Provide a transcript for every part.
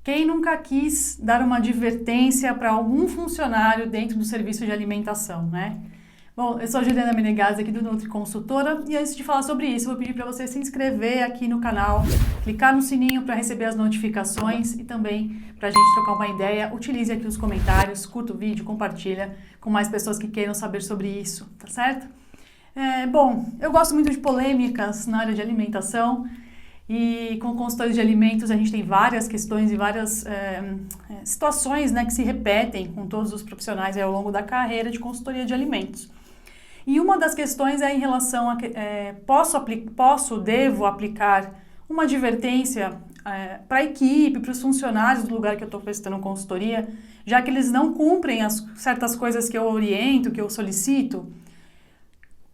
Quem nunca quis dar uma advertência para algum funcionário dentro do serviço de alimentação, né? Bom, eu sou a Juliana Menegas aqui do Nutri Consultora e antes de falar sobre isso, vou pedir para você se inscrever aqui no canal, clicar no sininho para receber as notificações e também para a gente trocar uma ideia, utilize aqui os comentários, curta o vídeo, compartilha com mais pessoas que queiram saber sobre isso, tá certo? Bom, eu gosto muito de polêmicas na área de alimentação. E com consultores de alimentos a gente tem várias questões e várias situações, né, que se repetem com todos os profissionais ao longo da carreira de consultoria de alimentos. E uma das questões é em relação a devo aplicar uma advertência para a equipe, para os funcionários do lugar que eu estou prestando consultoria, já que eles não cumprem certas coisas que eu oriento, que eu solicito.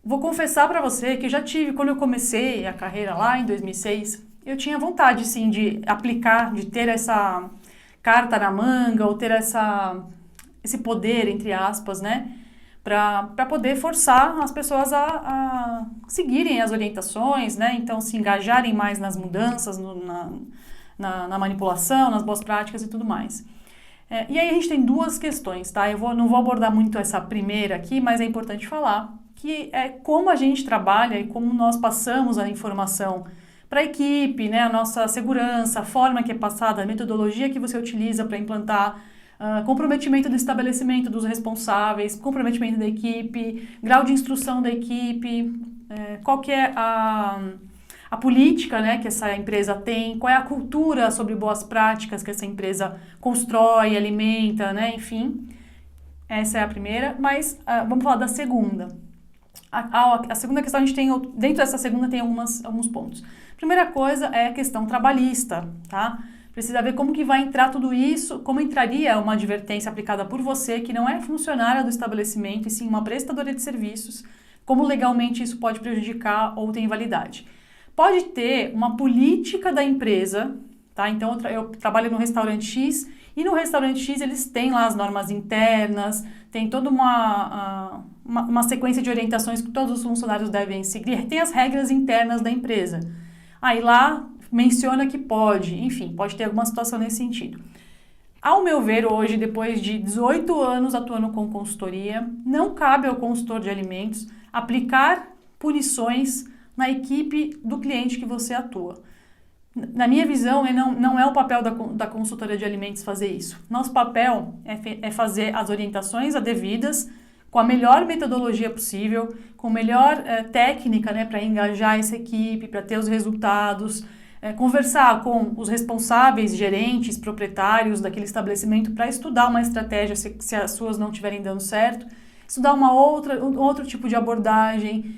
Vou confessar para você que já tive, quando eu comecei a carreira lá em 2006, eu tinha vontade sim de aplicar, de ter essa carta na manga ou ter esse poder, entre aspas, né, para poder forçar as pessoas a seguirem as orientações, né, então se engajarem mais nas mudanças, na manipulação, nas boas práticas e tudo mais. E aí a gente tem duas questões, tá? Não vou abordar muito essa primeira aqui, mas é importante falar que é como a gente trabalha e como nós passamos a informação para a equipe, né, a nossa segurança, a forma que é passada, a metodologia que você utiliza para implantar, comprometimento do estabelecimento dos responsáveis, comprometimento da equipe, grau de instrução da equipe, qual que é a política, né, que essa empresa tem, qual é a cultura sobre boas práticas que essa empresa constrói, alimenta, né, enfim. Essa é a primeira, mas vamos falar da segunda. A segunda questão, a gente tem, dentro dessa segunda tem alguns pontos. Primeira coisa é a questão trabalhista, tá? Precisa ver como que vai entrar tudo isso, como entraria uma advertência aplicada por você, que não é funcionária do estabelecimento, e sim uma prestadora de serviços, como legalmente isso pode prejudicar ou tem validade. Pode ter uma política da empresa, tá? Então eu trabalho no restaurante X, e no restaurante X eles têm lá as normas internas, tem toda uma sequência de orientações que todos os funcionários devem seguir, tem as regras internas da empresa. Aí lá menciona que pode, enfim, pode ter alguma situação nesse sentido. Ao meu ver, hoje, depois de 18 anos atuando com consultoria, não cabe ao consultor de alimentos aplicar punições na equipe do cliente que você atua. Na minha visão, não é o papel da consultoria de alimentos fazer isso. Nosso papel é fazer as orientações adevidas, com a melhor metodologia possível, com a melhor técnica, né, para engajar essa equipe, para ter os resultados, conversar com os responsáveis, gerentes, proprietários daquele estabelecimento para estudar uma estratégia se as suas não estiverem dando certo, estudar um outro tipo de abordagem,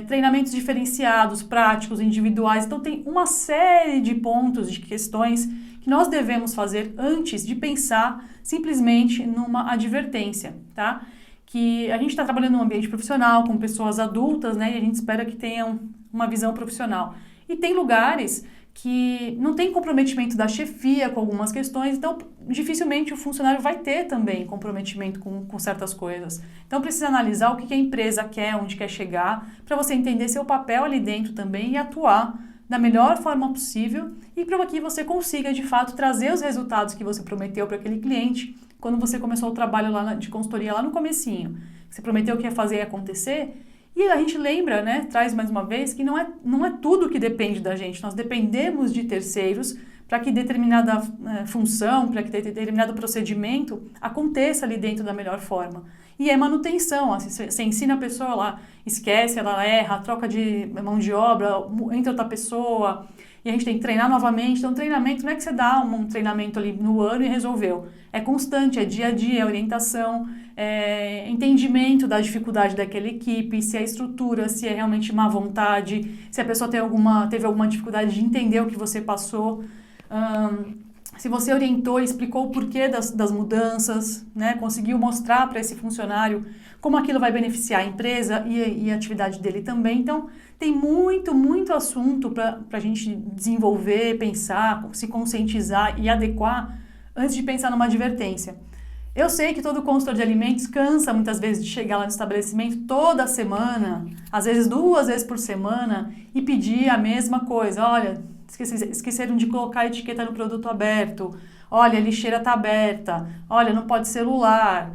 treinamentos diferenciados, práticos, individuais. Então tem uma série de pontos, de questões que nós devemos fazer antes de pensar simplesmente numa advertência, tá? Que a gente está trabalhando num ambiente profissional, com pessoas adultas, né? E a gente espera que tenham uma visão profissional. E tem lugares que não tem comprometimento da chefia com algumas questões, então dificilmente o funcionário vai ter também comprometimento com certas coisas. Então precisa analisar o que a empresa quer, onde quer chegar, para você entender seu papel ali dentro também e atuar da melhor forma possível e para que você consiga de fato trazer os resultados que você prometeu para aquele cliente quando você começou o trabalho lá de consultoria lá no comecinho. Você prometeu que ia fazer e acontecer. E a gente lembra, né, traz mais uma vez, que não é tudo que depende da gente. Nós dependemos de terceiros para que determinada função, para que determinado procedimento aconteça ali dentro da melhor forma. E é manutenção, você ensina a pessoa lá, esquece, ela erra, troca de mão de obra, entra outra pessoa, e a gente tem que treinar novamente. Então, treinamento não é que você dá um treinamento ali no ano e resolveu. É constante, é dia a dia, é orientação, entendimento da dificuldade daquela equipe, se é estrutura, se é realmente má vontade, se a pessoa teve alguma dificuldade de entender o que você passou, se você orientou e explicou o porquê das mudanças, né, conseguiu mostrar para esse funcionário como aquilo vai beneficiar a empresa e a atividade dele também. Então, tem muito assunto para a gente desenvolver, pensar, se conscientizar e adequar antes de pensar numa advertência. Eu sei que todo consultor de alimentos cansa muitas vezes de chegar lá no estabelecimento toda semana, às vezes 2 vezes por semana, e pedir a mesma coisa. Olha, esqueceram de colocar a etiqueta no produto aberto, olha, a lixeira está aberta, olha, não pode celular,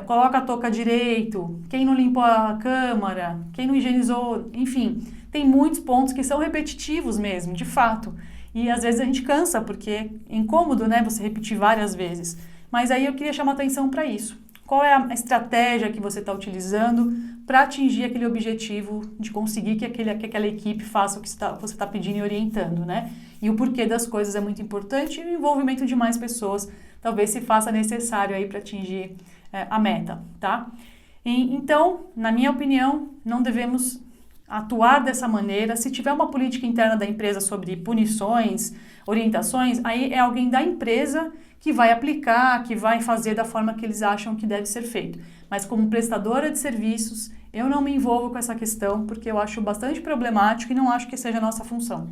coloca a touca direito, quem não limpou a câmara, quem não higienizou, enfim, tem muitos pontos que são repetitivos mesmo, de fato. E às vezes a gente cansa, porque é incômodo, né, você repetir várias vezes. Mas aí eu queria chamar atenção para isso. Qual é a estratégia que você está utilizando para atingir aquele objetivo de conseguir que aquela equipe faça o que você está pedindo e orientando, né? E o porquê das coisas é muito importante e o envolvimento de mais pessoas talvez se faça necessário aí para atingir a meta, tá? Então, na minha opinião, não devemos atuar dessa maneira. Se tiver uma política interna da empresa sobre punições, orientações, aí é alguém da empresa que vai aplicar, que vai fazer da forma que eles acham que deve ser feito. Mas como prestadora de serviços, eu não me envolvo com essa questão, porque eu acho bastante problemático e não acho que seja a nossa função,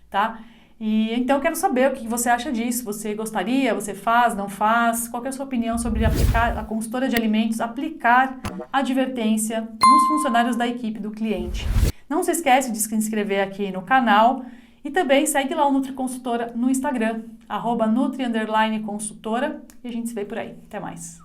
tá? E então eu quero saber o que você acha disso. Você gostaria, você faz, não faz? Qual é a sua opinião sobre aplicar, a consultora de alimentos aplicar advertência nos funcionários da equipe do cliente? Não se esquece de se inscrever aqui no canal e também segue lá o Nutri Consultora no Instagram, @Nutri_Consultora, e a gente se vê por aí. Até mais!